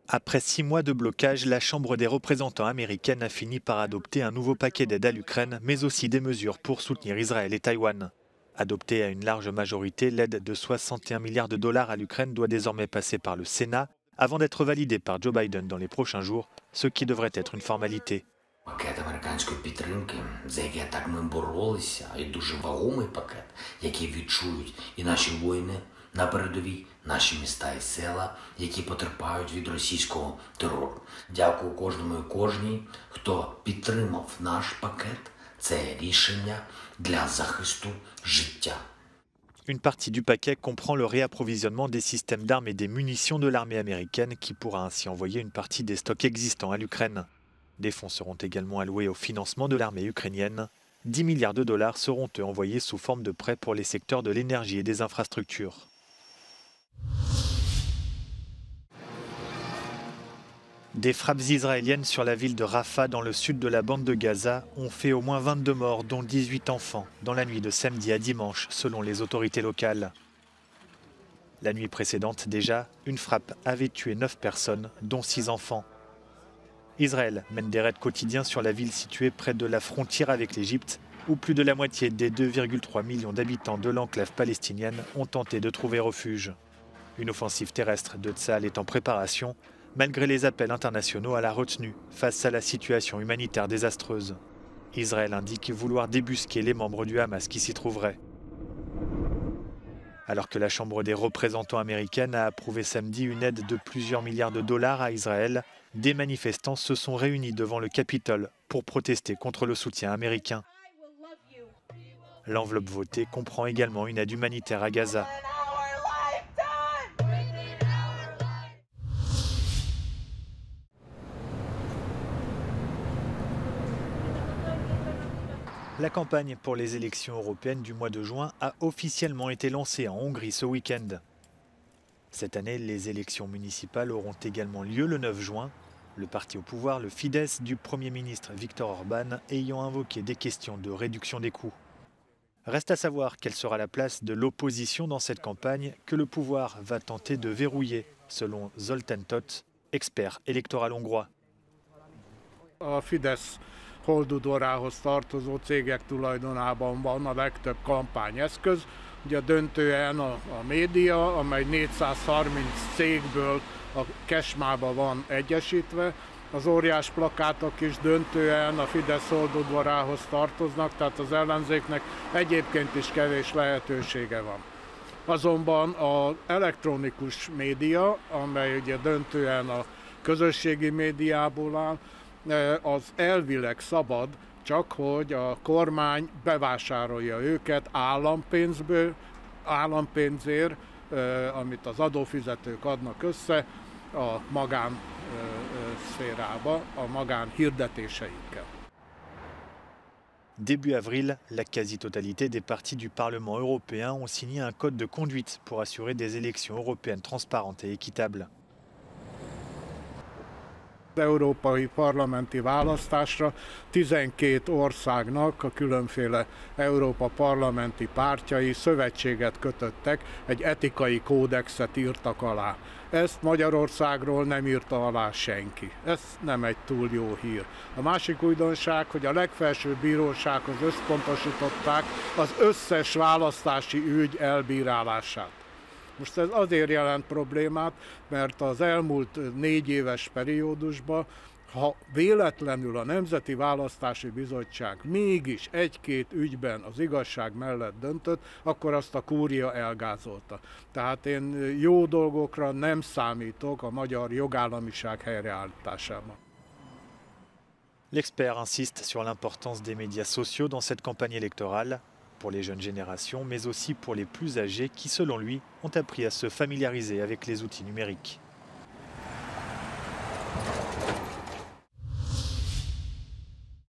Après 6 mois de blocage, la Chambre des représentants américaine a fini par adopter un nouveau paquet d'aide à l'Ukraine, mais aussi des mesures pour soutenir Israël et Taïwan. Adoptée à une large majorité, l'aide de 61 milliards de dollars à l'Ukraine doit désormais passer par le Sénat avant d'être validée par Joe Biden dans les prochains jours, ce qui devrait être une formalité. Пакет американської підтримки, за який так ми боролися, і дуже вагомий пакет, який відчують і наші воїни на передовій, наші міста і села, які потерпають від російського терору. Дякую кожному і кожній, хто підтримав наш пакет. Це рішення для захисту життя. Une partie du paquet comprend le réapprovisionnement des systèmes d'armes et des munitions de l'armée américaine qui pourra ainsi envoyer une partie des stocks existants à l'Ukraine. Des fonds seront également alloués au financement de l'armée ukrainienne. 10 milliards de dollars seront eux envoyés sous forme de prêts pour les secteurs de l'énergie et des infrastructures. Des frappes israéliennes sur la ville de Rafah dans le sud de la bande de Gaza ont fait au moins 22 morts, dont 18 enfants, dans la nuit de samedi à dimanche, selon les autorités locales. La nuit précédente déjà, une frappe avait tué 9 personnes, dont 6 enfants. Israël mène des raids quotidiens sur la ville située près de la frontière avec l'Égypte, où plus de la moitié des 2,3 millions d'habitants de l'enclave palestinienne ont tenté de trouver refuge. Une offensive terrestre de Tsahal est en préparation, malgré les appels internationaux à la retenue face à la situation humanitaire désastreuse. Israël indique vouloir débusquer les membres du Hamas qui s'y trouveraient. Alors que la Chambre des représentants américaine a approuvé samedi une aide de plusieurs milliards de dollars à Israël, des manifestants se sont réunis devant le Capitole pour protester contre le soutien américain. L'enveloppe votée comprend également une aide humanitaire à Gaza. La campagne pour les élections européennes du mois de juin a officiellement été lancée en Hongrie ce week-end. Cette année, les élections municipales auront également lieu le 9 juin, le parti au pouvoir, le Fidesz du Premier ministre Viktor Orban, ayant invoqué des questions de réduction des coûts. Reste à savoir quelle sera la place de l'opposition dans cette campagne que le pouvoir va tenter de verrouiller, selon Zoltán Tóth, expert électoral hongrois. A Fidesz holdudvarához tartozó cégek tulajdonában van a legtöbb kampányeszköz. Ugye döntően a média, amely 430 cégből a Kesmába van egyesítve. Az óriás plakátok is döntően a Fidesz holdudvarához tartoznak, tehát az ellenzéknek egyébként is kevés lehetősége van. Azonban az elektronikus média, amely ugye döntően a közösségi médiából áll, az elvileg szabad, csak hogy a kormány bevásárolja őket állampénzért, amit az adófizetők adnak össze a magán szférába, a magán hirdetéseikkel. Début avril, la quasi-totalité des partis du Parlement européen ont signé un code de conduite pour assurer des élections européennes transparentes et équitables. Az európai parlamenti választásra 12 országnak a különféle Európa parlamenti pártjai szövetséget kötöttek, egy etikai kódexet írtak alá. Ezt Magyarországról nem írta alá senki. Ez nem egy túl jó hír. A másik újdonság, hogy a legfelsőbb bírósághoz összpontosították az összes választási ügy elbírálását. Most ez azért jelent problémát, mert az elmúlt 4 éves periódusban, ha véletlenül a Nemzeti Választási Bizottság mégis egy-két ügyben az igazság mellett döntött, akkor azt a kúria elgázolta. Tehát én jó dolgokra nem számítok a magyar jogállamiság helyreállításában. L'expert insiste sur l'importance des médias sociaux dans cette campagne électorale, pour les jeunes générations, mais aussi pour les plus âgés qui, selon lui, ont appris à se familiariser avec les outils numériques.